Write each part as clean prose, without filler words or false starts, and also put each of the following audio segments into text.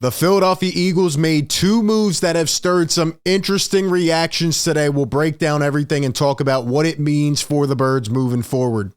The Philadelphia Eagles made two moves that have stirred some interesting reactions today. We'll break down everything and talk about what it means for the Birds moving forward.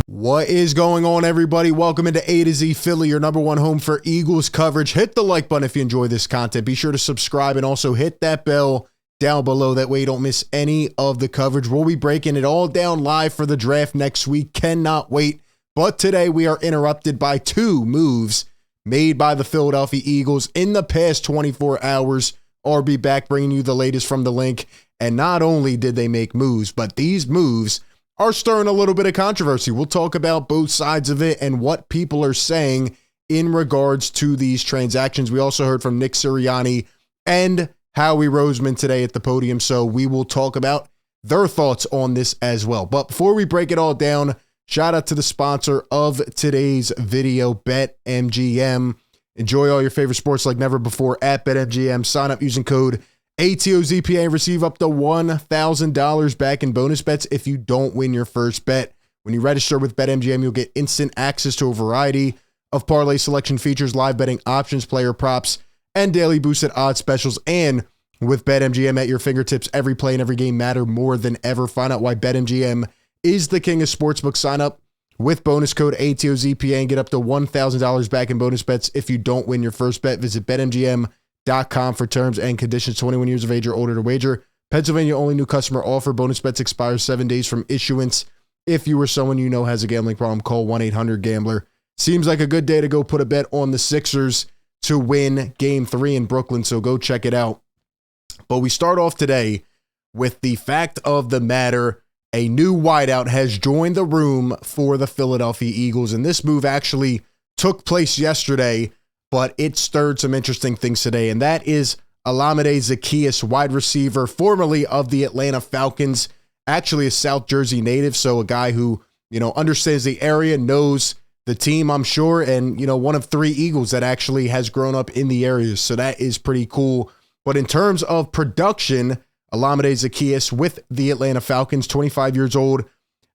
What is going on, everybody? Welcome into A to Z Philly, your number one home for Eagles coverage. Hit the like button if you enjoy this content. Be sure to subscribe and also hit that bell down below. That way you don't miss any of the coverage. We'll be breaking it all down live for the draft next week. Cannot wait. But today we are interrupted by two moves made by the Philadelphia Eagles in the past 24 hours. RB back bringing you the latest from the link. And not only did they make moves, but these moves are stirring a little bit of controversy. We'll talk about both sides of it and what people are saying in regards to these transactions. We also heard from Nick Sirianni and Howie Roseman today at the podium, so we will talk about their thoughts on this as well. But before we break it all down, shout out to the sponsor of today's video, BetMGM. Enjoy all your favorite sports like never before at BetMGM. Sign up using code ATOZPA and receive up to $1,000 back in bonus bets if you don't win your first bet. When you register with BetMGM, you'll get instant access to a variety of parlay selection features, live betting options, player props, and daily boosted odds specials. And with BetMGM at your fingertips, every play and every game matter more than ever. Find out why BetMGM is the king of sportsbook. Sign up with bonus code ATOZPA and get up to $1,000 back in bonus bets if you don't win your first bet. Visit BetMGM.com for terms and conditions. 21 years of age or older to wager. Pennsylvania only new customer offer. Bonus bets expire 7 days from issuance. If you or someone you know has a gambling problem, call 1-800-GAMBLER. Seems like a good day to go put a bet on the Sixers to win Game 3 in Brooklyn, so go check it out. But we start off today with the fact of the matter. A new wideout has joined the room for the Philadelphia Eagles, and this move actually took place yesterday, but it stirred some interesting things today, and that is Olamide Zacchaeus, wide receiver, formerly of the Atlanta Falcons, actually a South Jersey native, so a guy who, understands the area, knows the team, I'm sure, and, one of three Eagles that actually has grown up in the area, so that is pretty cool. But in terms of production, Olamide Zacchaeus with the Atlanta Falcons, 25 years old,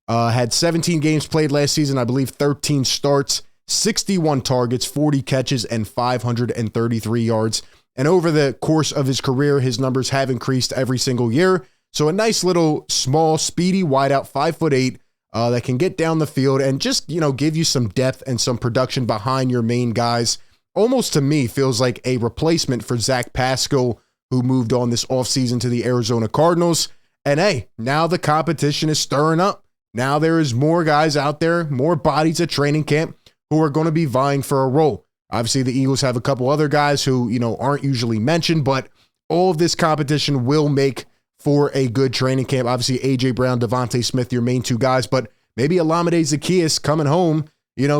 had 17 games played last season, I believe 13 starts, 61 targets, 40 catches, and 533 yards. And over the course of his career, his numbers have increased every single year. So a nice little, small, speedy wideout, 5'8", that can get down the field and just, give you some depth and some production behind your main guys. Almost to me feels like a replacement for Zach Pascal, who moved on this offseason to the Arizona Cardinals. And hey, now the competition is stirring up. Now there is more guys out there, more bodies at training camp who are going to be vying for a role. Obviously, the Eagles have a couple other guys who, aren't usually mentioned, but all of this competition will make for a good training camp. Obviously, A.J. Brown, Devontae Smith, your main two guys, but maybe Olamide Zacchaeus coming home,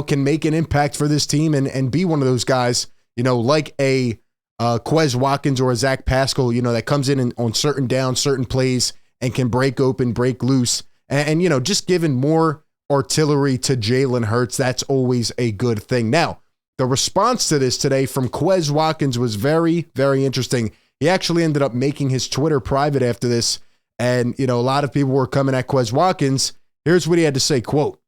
can make an impact for this team and be one of those guys, like a Quez Watkins or a Zach Pascal, that comes in on certain downs, certain plays, and can break open, break loose, and just giving more artillery to Jalen Hurts. That's always a good thing. Now, the response to this today from Quez Watkins was very, very interesting. He actually ended up making his Twitter private after this, and, a lot of people were coming at Quez Watkins. Here's what he had to say, quote,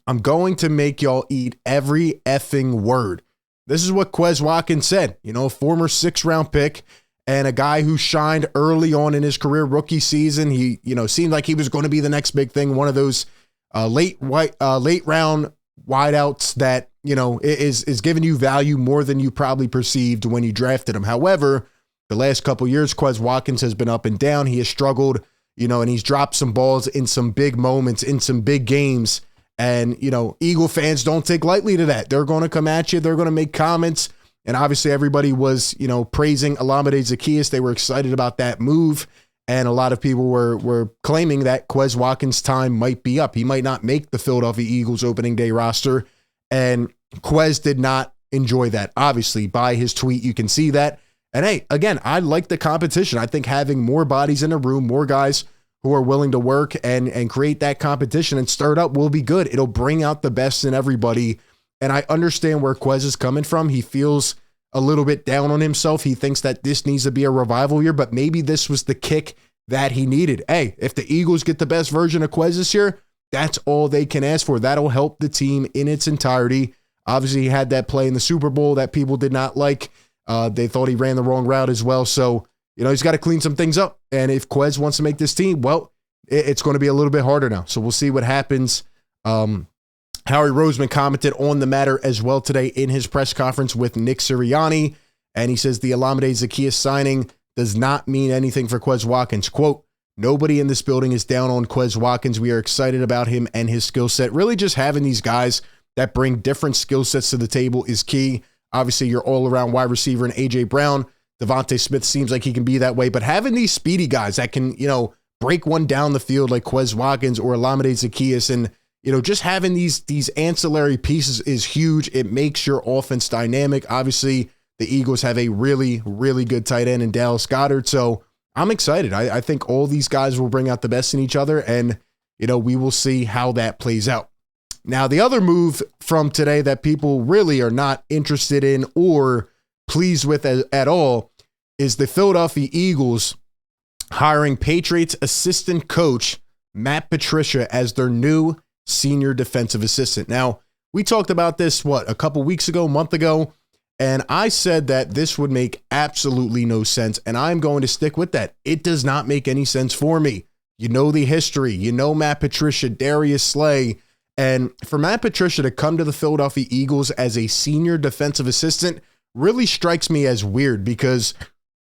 "I'm going to make y'all eat every effing word." This is what Quez Watkins said, a former 6th-round pick and a guy who shined early on in his career, rookie season. He, seemed like he was going to be the next big thing, one of those late round wideouts that, is giving you value more than you probably perceived when you drafted him. However, the last couple years, Quez Watkins has been up and down. He has struggled, and he's dropped some balls in some big moments, in some big games. And, Eagle fans don't take lightly to that. They're going to come at you. They're going to make comments. And obviously everybody was, praising Olamide Zacchaeus. They were excited about that move. And a lot of people were claiming that Quez Watkins' time might be up. He might not make the Philadelphia Eagles opening day roster. And Quez did not enjoy that. Obviously, by his tweet, you can see that. And hey, again, I like the competition. I think having more bodies in a room, more guys who are willing to work and create that competition and stir it up will be good. It'll bring out the best in everybody. And I understand where Quez is coming from. He feels a little bit down on himself. He thinks that this needs to be a revival year, but maybe this was the kick that he needed. Hey, if the Eagles get the best version of Quez this year, that's all they can ask for. That'll help the team in its entirety. Obviously, he had that play in the Super Bowl that people did not like. They thought he ran the wrong route as well. So, he's got to clean some things up. And if Quez wants to make this team, well, it's going to be a little bit harder now. So we'll see what happens. Howie Roseman commented on the matter as well today in his press conference with Nick Sirianni. And he says the Olamide Zacchaeus signing does not mean anything for Quez Watkins. Quote, nobody in this building is down on Quez Watkins. We are excited about him and his skill set. Really just having these guys that bring different skill sets to the table is key. Obviously, your all-around wide receiver in A.J. Brown. Devontae Smith seems like he can be that way. But having these speedy guys that can, break one down the field like Quez Watkins or Olamide Zacchaeus and, just having these ancillary pieces is huge. It makes your offense dynamic. Obviously, the Eagles have a really, really good tight end in Dallas Goedert. So I'm excited. I think all these guys will bring out the best in each other. And, we will see how that plays out. Now, the other move from today that people really are not interested in or pleased with at all is the Philadelphia Eagles hiring Patriots assistant coach Matt Patricia as their new senior defensive assistant. Now, we talked about this, a couple weeks ago, a month ago, and I said that this would make absolutely no sense, and I'm going to stick with that. It does not make any sense for me. You know the history. Matt Patricia, Darius Slay. And for Matt Patricia to come to the Philadelphia Eagles as a senior defensive assistant really strikes me as weird because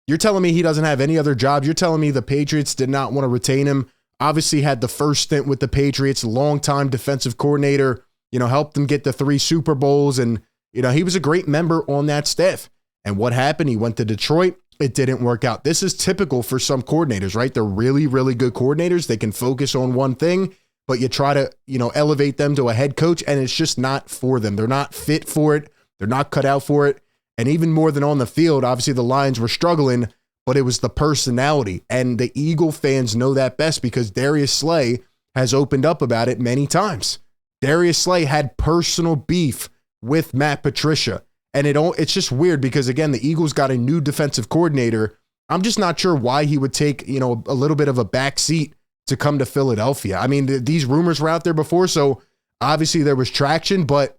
you're telling me he doesn't have any other jobs. You're telling me the Patriots did not want to retain him. Obviously had the first stint with the Patriots, longtime defensive coordinator, helped them get the 3 Super Bowls. And, he was a great member on that staff. And what happened? He went to Detroit. It didn't work out. This is typical for some coordinators, right? They're really, really good coordinators. They can focus on one thing. But you try to, elevate them to a head coach, and it's just not for them. They're not fit for it. They're not cut out for it. And even more than on the field, obviously the Lions were struggling, but it was the personality. And the Eagle fans know that best because Darius Slay has opened up about it many times. Darius Slay had personal beef with Matt Patricia. And it's just weird because, again, the Eagles got a new defensive coordinator. I'm just not sure why he would take, a little bit of a back seat to come to Philadelphia. I mean, these rumors were out there before, so obviously there was traction, but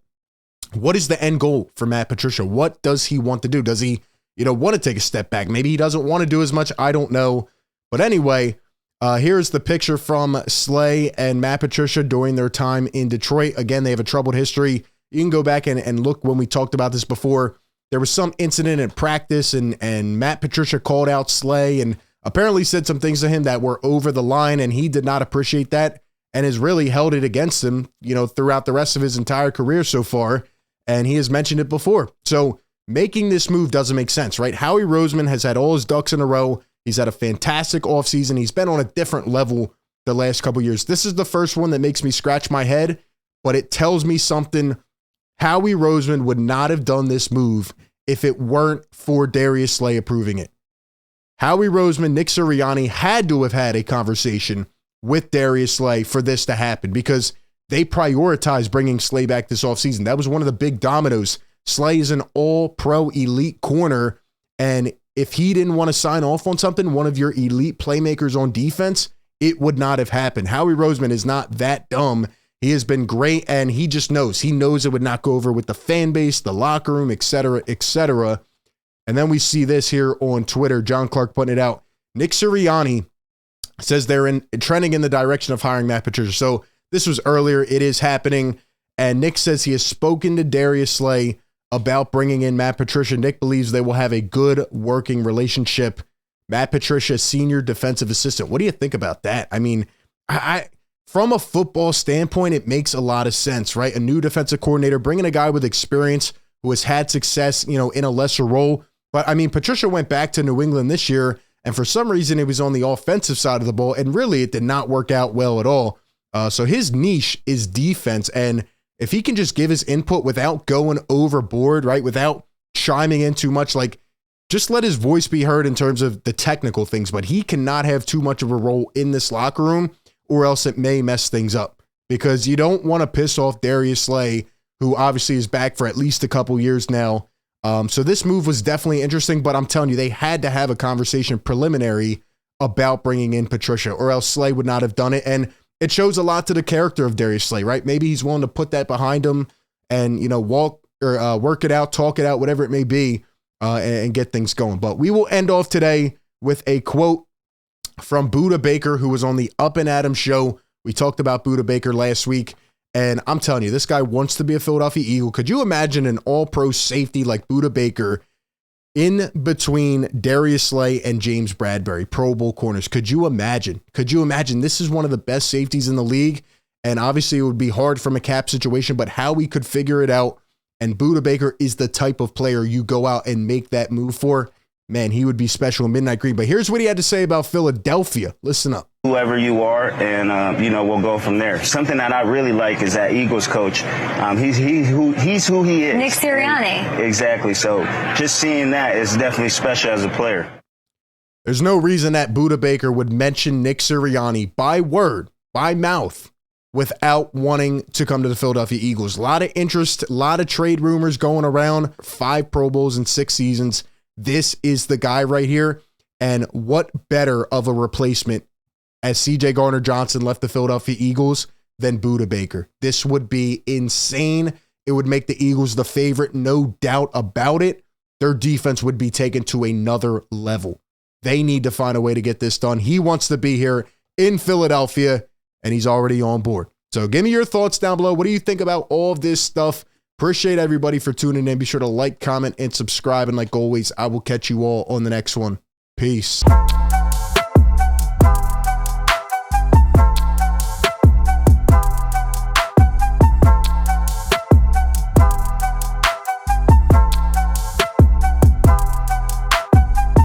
what is the end goal for Matt Patricia? What does he want to do? Does he, want to take a step back? Maybe he doesn't want to do as much. I don't know. But anyway, here's the picture from Slay and Matt Patricia during their time in Detroit. Again, they have a troubled history. You can go back and look when we talked about this before. There was some incident in practice, and Matt Patricia called out Slay and apparently said some things to him that were over the line, and he did not appreciate that and has really held it against him, throughout the rest of his entire career so far. And he has mentioned it before. So making this move doesn't make sense, right? Howie Roseman has had all his ducks in a row. He's had a fantastic offseason. He's been on a different level the last couple of years. This is the first one that makes me scratch my head, but it tells me something. Howie Roseman would not have done this move if it weren't for Darius Slay approving it. Howie Roseman, Nick Sirianni had to have had a conversation with Darius Slay for this to happen because they prioritized bringing Slay back this offseason. That was one of the big dominoes. Slay is an all-pro elite corner, and if he didn't want to sign off on something, one of your elite playmakers on defense, it would not have happened. Howie Roseman is not that dumb. He has been great, and he just knows. He knows it would not go over with the fan base, the locker room, et cetera, et cetera. And then we see this here on Twitter. John Clark putting it out. Nick Sirianni says they're trending in the direction of hiring Matt Patricia. So this was earlier. It is happening. And Nick says he has spoken to Darius Slay about bringing in Matt Patricia. Nick believes they will have a good working relationship. Matt Patricia, senior defensive assistant. What do you think about that? I mean, from a football standpoint, it makes a lot of sense, right? A new defensive coordinator, bringing a guy with experience who has had success, in a lesser role. But I mean, Patricia went back to New England this year, and for some reason it was on the offensive side of the ball, and really it did not work out well at all. So his niche is defense, and if he can just give his input without going overboard, right, without chiming in too much, like just let his voice be heard in terms of the technical things, but he cannot have too much of a role in this locker room or else it may mess things up because you don't want to piss off Darius Slay, who obviously is back for at least a couple years now. So this move was definitely interesting, but I'm telling you, they had to have a conversation preliminary about bringing in Patricia, or else Slay would not have done it. And it shows a lot to the character of Darius Slay, right? Maybe he's willing to put that behind him and, you know, work it out, talk it out, whatever it may be, and get things going. But we will end off today with a quote from Budda Baker, who was on the Up and Adams show. We talked about Budda Baker last week, and I'm telling you, this guy wants to be a Philadelphia Eagle. Could you imagine an all-pro safety like Budda Baker in between Darius Slay and James Bradbury, Pro Bowl corners? Could you imagine? Could you imagine? This is one of the best safeties in the league, and obviously it would be hard from a cap situation, but how we could figure it out, and Budda Baker is the type of player you go out and make that move for. Man, he would be special in Midnight Green. But here's what he had to say about Philadelphia. Listen up. Whoever you are, and we'll go from there. Something that I really like is that Eagles coach. He's who he is. Nick Sirianni. Exactly. So just seeing that is definitely special as a player. There's no reason that Budda Baker would mention Nick Sirianni by word, by mouth, without wanting to come to the Philadelphia Eagles. A lot of interest, a lot of trade rumors going around. 5 Pro Bowls in 6 seasons. This is the guy right here. And what better of a replacement as CJ Gardner-Johnson left the Philadelphia Eagles than Budda Baker? This would be insane. It would make the Eagles the favorite, no doubt about it. Their defense would be taken to another level. They need to find a way to get this done. He wants to be here in Philadelphia, and he's already on board. So give me your thoughts down below. What do you think about all of this stuff? Appreciate everybody for tuning in. Be sure to like, comment, and subscribe. And like always, I will catch you all on the next one. Peace.